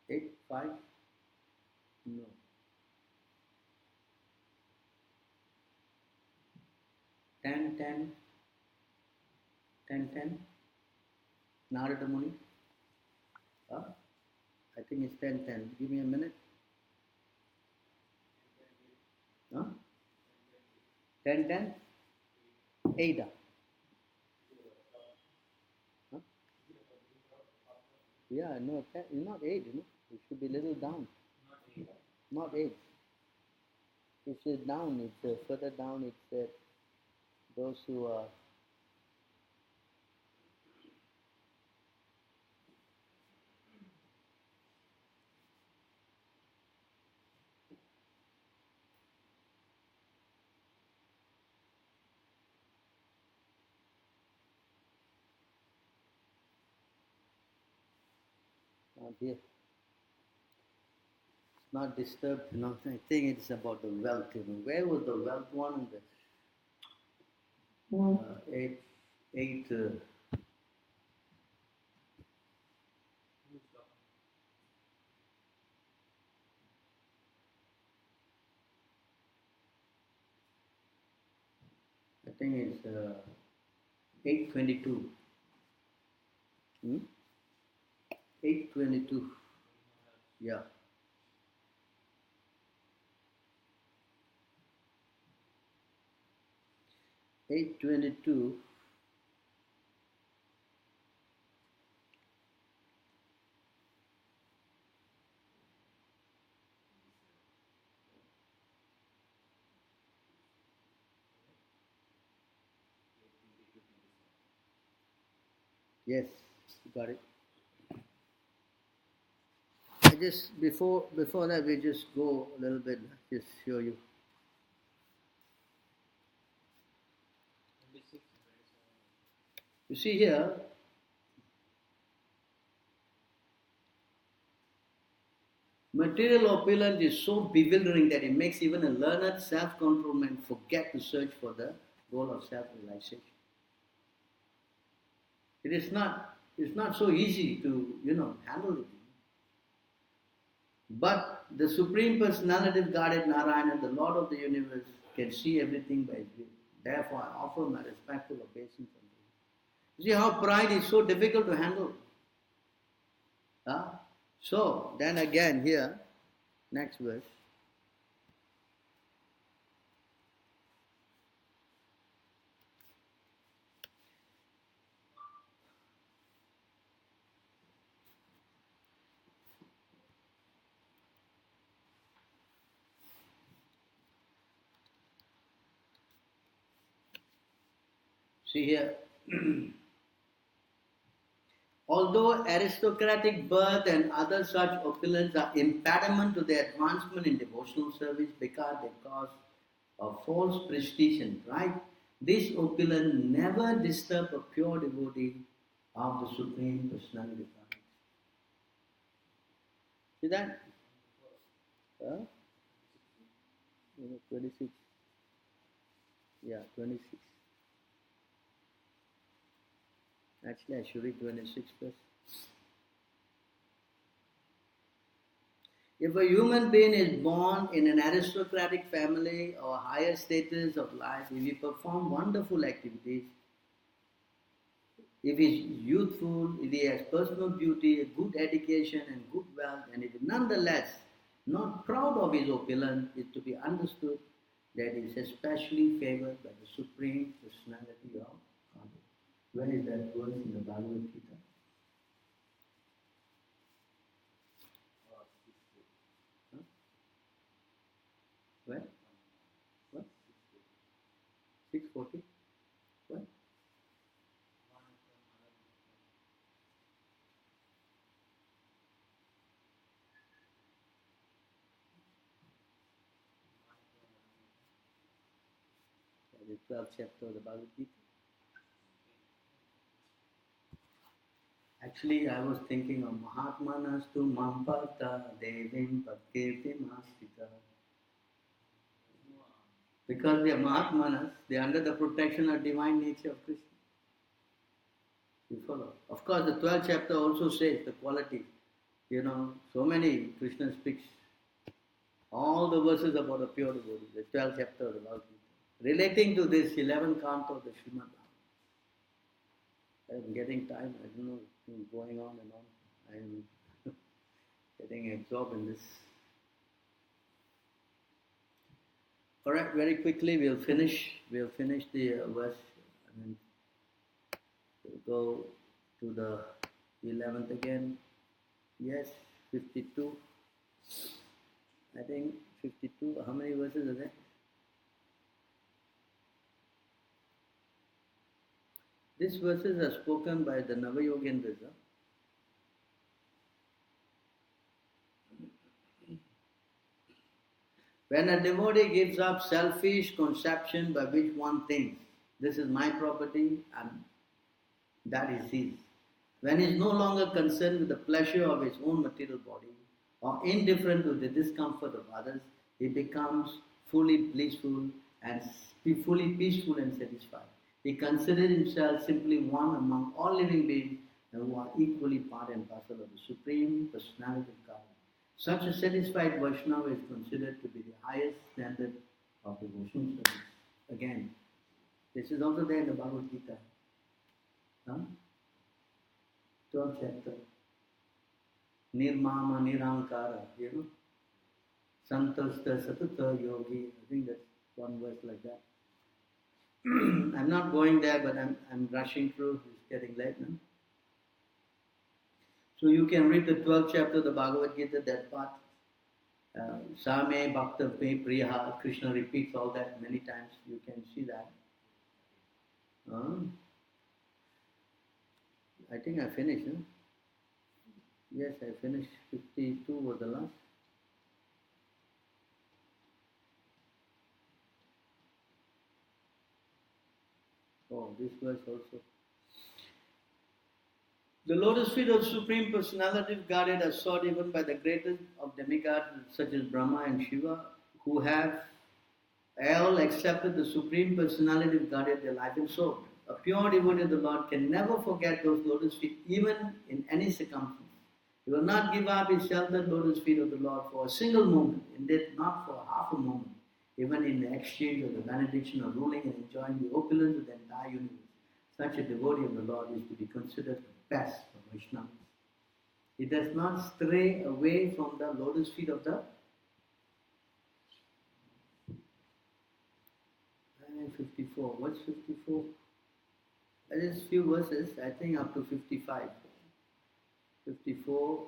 Eight, 5? No. 10, 10? 10, 10? Narada Muni? I think it's 10, 10. Give me a minute. 10, 10? Ada. Yeah, no, not 8, It should be a little down. Not 8. It says down, it's further down, it said those who are here. It's not disturbed, I think it's about the wealth, Where was the wealth one? Eight. I think it's 822. 822. Yeah. $822. Yes, you got it. I just before that we just go a little bit, just show you. 26. You see here, Material opulence is so bewildering that it makes even a learned self-controlled man forget to search for the goal of self-realization. It's not so easy to, handle it. But the Supreme Personality of Godhead Narayana, the Lord of the universe, can see everything by His will. Therefore, I offer my respectful obeisance unto Him. You see how pride is so difficult to handle. Huh? So, then again here, next verse. See here. Although aristocratic birth and other such opulence are impediment to their advancement in devotional service because they cause a false prestige and pride, this opulence never disturb a pure devotee of the Supreme Personality of Godhead. See that? Huh? 26. Yeah, 26. Actually, I should read 26 first. If a human being is born in an aristocratic family or higher status of life, if he performs wonderful activities, if he is youthful, if he has personal beauty, a good education and good wealth, and if nonetheless not proud of his opulence, it is to be understood that he is especially favored by the Supreme Personality of Godhead. Where is that verse in the Bhagavad Gita? Huh? Where? What? 640? What? The 12th chapter of the Bhagavad Gita. Actually, I was thinking of Mahatmanas tu Mampata Devim Patkirti Mastita. Because they are Mahatmanas, they are under the protection of divine nature of Krishna. You follow? Of course, the 12th chapter also says the quality. So many Krishna speaks. All the verses about the pure devotee, the 12th chapter of the Bhagavad Gita. Relating to this 11th canto of the Srimad. I am getting time, I don't know, going on and on. I am getting absorbed in this. Alright, very quickly we'll finish the verse and then we'll go to the 11th again. Yes, 52. I think 52, how many verses are there? These verses are spoken by the Navayogendras. When a devotee gives up selfish conception by which one thinks, this is my property and that is his. When he is no longer concerned with the pleasure of his own material body or indifferent to the discomfort of others, he becomes fully blissful and fully peaceful and satisfied. He considers himself simply one among all living beings who are equally part and parcel of the Supreme Personality of God. Such a satisfied Vaishnava is considered to be the highest standard of devotional service. Again, this is also there in the Bhagavad Gita. 12th chapter. Nirmama Nirankara, Santasta Satata Yogi. I think that's one verse like that. I'm not going there, but I'm rushing through. It's getting late now. So you can read the 12th chapter of the Bhagavad Gita, that part. Same Bhakta Me Priya, Krishna repeats all that many times. You can see that. I think I finished. Huh? Yes, I finished. 52 was the last. Oh, this verse also. The lotus feet of Supreme Personality of Godhead are sought even by the greatest of demigods such as Brahma and Shiva, who have all accepted the Supreme Personality of Godhead, their life and soul. A pure devotee of the Lord can never forget those lotus feet, even in any circumstance. He will not give up his sheltered lotus feet of the Lord for a single moment, indeed not for half a moment, even in the exchange of the benediction of ruling and enjoying the opulence of the entire universe. Such a devotee of the Lord is to be considered the best of Vaishnavas. He does not stray away from the lotus feet of the 54. What's 54? There is few verses, I think up to 55. 54.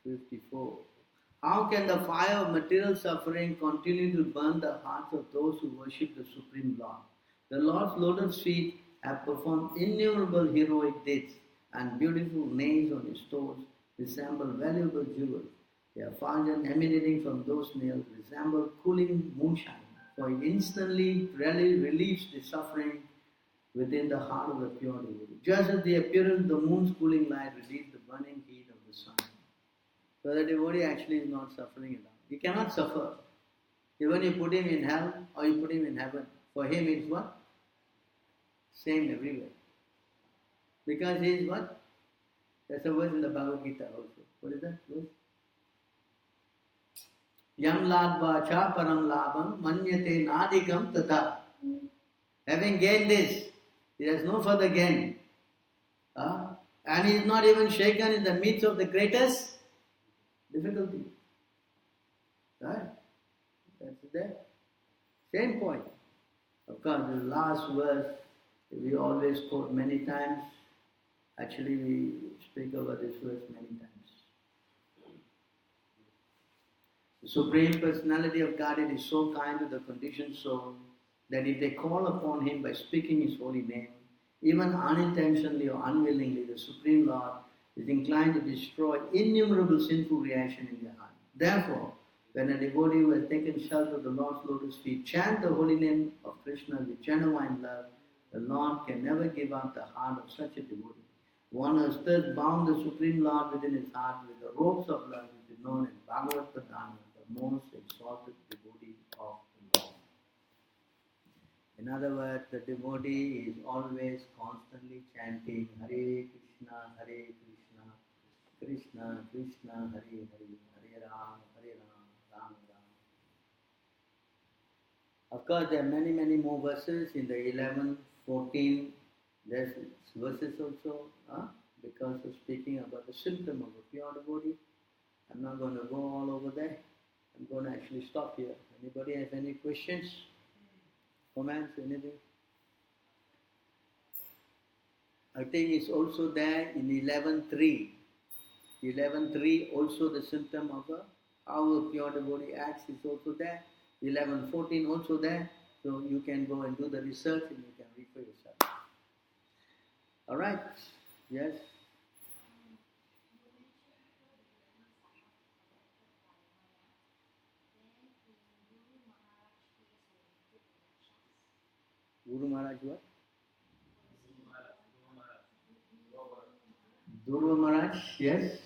54. How can the fire of material suffering continue to burn the hearts of those who worship the Supreme Lord? The Lord's lotus feet have performed innumerable heroic deeds, and beautiful nails on his toes resemble valuable jewels. Their effulgence emanating from those nails resemble cooling moonshine, for it instantly relieves the suffering within the heart of the pure devotee. Just as the appearance of the moon's cooling light relieves the burning heat of the sun. So the devotee actually is not suffering at all. He cannot suffer. Even you put him in hell or you put him in heaven, for him it's what? Same everywhere. Because he is what? There's a verse in the Bhagavad Gita also. What is that verse? Yam ladva cha param labham manyate nadikam tata. Having gained this, he has no further gain. And he is not even shaken in the midst of the greatest difficulty. Right? That's there. Same point. Of course, the last verse we always quote many times. Actually, we speak about this verse many times. The Supreme Personality of Godhead is so kind to the conditioned soul that if they call upon Him by speaking His holy name, even unintentionally or unwillingly, the Supreme Lord is inclined to destroy innumerable sinful reactions in their heart. Therefore, when a devotee who has taken shelter of the Lord's lotus feet chant the holy name of Krishna with genuine love, the Lord can never give up the heart of such a devotee. One has thus bound the Supreme Lord within his heart with the ropes of love, which is known as Bhagavatam, the most exalted devotee of the Lord. In other words, the devotee is always constantly chanting Hare Krishna, Krishna Krishna, Hare Hare, Hare Ram, Ram Ram. Of course, there are many, many more verses in the 11, 14. There's verses also, because of speaking about the symptom of a pure devotee. I'm not going to go all over there. I'm going to actually stop here. Anybody have any questions? Comments, anything? I think it's also there in 11.3. 11.3 also the symptom of how a pure devotee acts is also there. 11.14 also there. So you can go and do the research and you can read for yourself. Alright? Yes? Guru Maharaj what? Dhruva Maharaj, yes.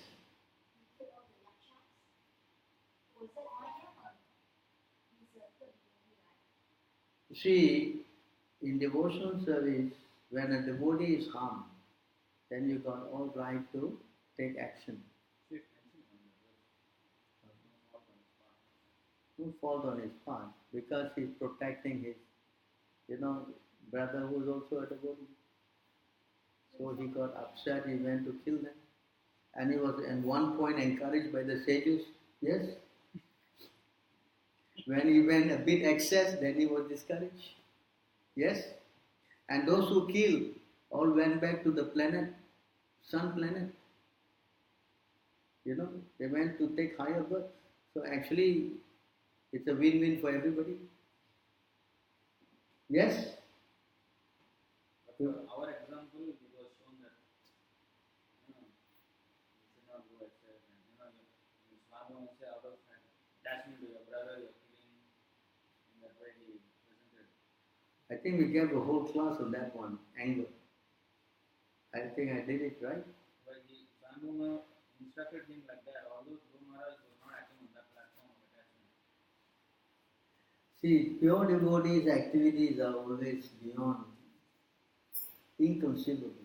See, in devotional service, when a devotee is harmed, then you got all right to take action. No fault on his part, because he's protecting his, brother who is also a devotee. So he got upset, he went to kill them. And he was at one point encouraged by the sages, yes. When he went a bit excess, then he was discouraged. Yes? And those who killed all went back to the planet, sun planet. They went to take higher birth. So actually, it's a win-win for everybody. Yes? But for our example, it was shown that you should not go excess, and it's not going to say out of attachment to your brother, you're killing in that way he presented. I think we gave a whole class on that one, anger. I think I did it right. But the Swami instructed him like that. All those Guru Maharaj were not acting on that platform of attachment. See, pure devotees' activities are always beyond, inconceivable.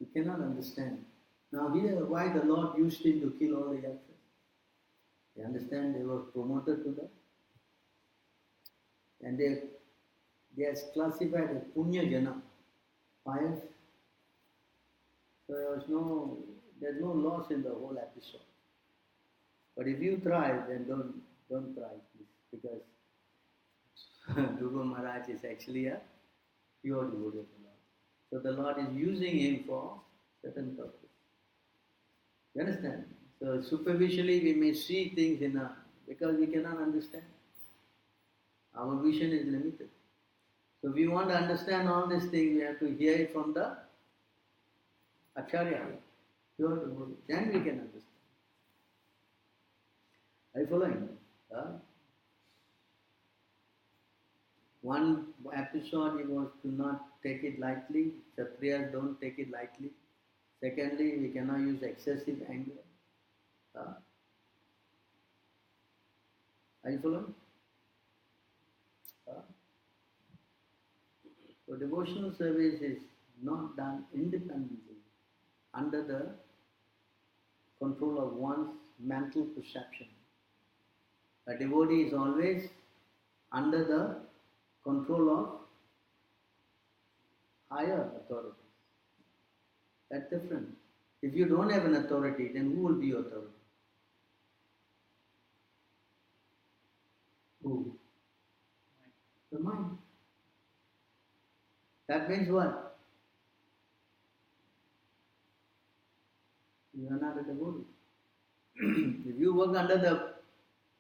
You cannot understand. Now here, why the Lord used him to kill all the yakshas? You understand? They were promoted to that. And they are classified as Punya Jana, pious. So there's no loss in the whole episode. But if you try, then don't try, please, because Guru Maharaj is actually a pure devotee of the Lord. So the Lord is using him for certain purpose. You understand? So superficially we may see things because we cannot understand. Our vision is limited. So if we want to understand all these things, we have to hear it from the Acharya, pure devotee. Then we can understand. Are you following? One episode he was to not take it lightly. Kshatriyas don't take it lightly. Secondly, we cannot use excessive anger. Are you following? So devotional service is not done independently under the control of one's mental perception. A devotee is always under the control of higher authority. That's different. If you don't have an authority, then who will be your authority? Who? The mind. That means what? You are not a devotee. If you work under the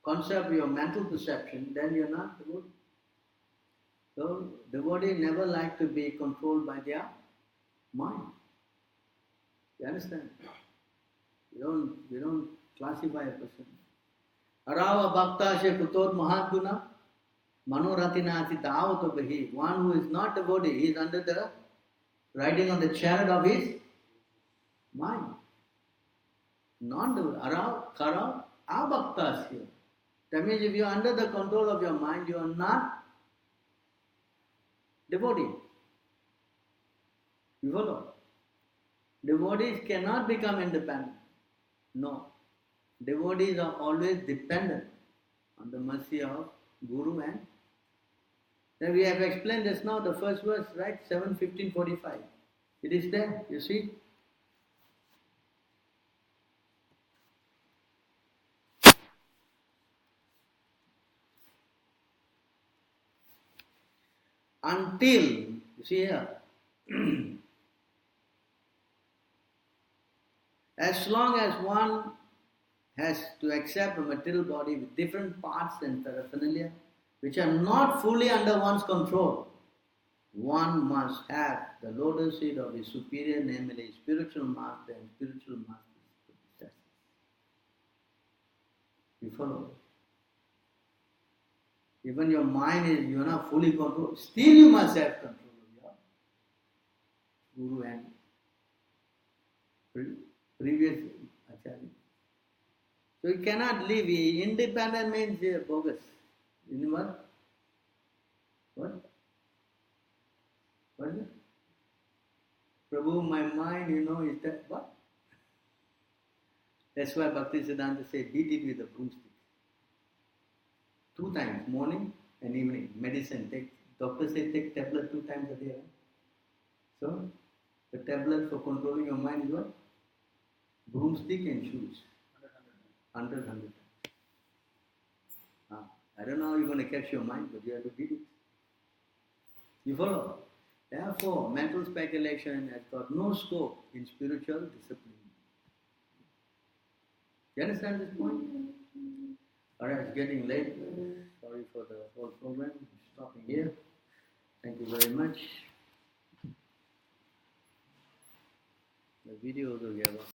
concept of your mental perception, then you are not a devotee. So, devotees never like to be controlled by their mind. You understand? We don't classify a person. Arava bhakta she kutot mahatguna manoratinati dāvato bahi. One who is not devotee, he is under the riding on the chariot of his mind. Non-devotee. Arav, karav, abhaktas here. That means if you are under the control of your mind, you are not devotee. You follow? Devotees cannot become independent. No. Devotees are always dependent on the mercy of Guru and then we have explained just now the first verse, right? 7:15:45. It is there, you see? Until, you see here, as long as one has to accept a material body with different parts and paraphernalia, which are not fully under one's control, one must have the lotus seed of his superior, namely spiritual master and spiritual master's possessors. You follow? Even your mind is, you are not fully controlled, still you must have control of your Guru and previous Acharya. So you cannot live. Independent means bogus. You know what? What? What is it? Prabhu, my mind, is that what? That's why Bhaktisiddhanta said, beat it with a broomstick. 2 times, morning and evening. Medicine, doctor said take tablet 2 times a day. Right? So, the tablet for controlling your mind is what? Broomstick and shoes. 100 times. I don't know how you're going to catch your mind, but you have to beat it. You follow? Therefore, mental speculation has got no scope in spiritual discipline. You understand this point? Alright, it's getting late. Sorry for the whole program. I'm stopping here. Thank you very much. The video will get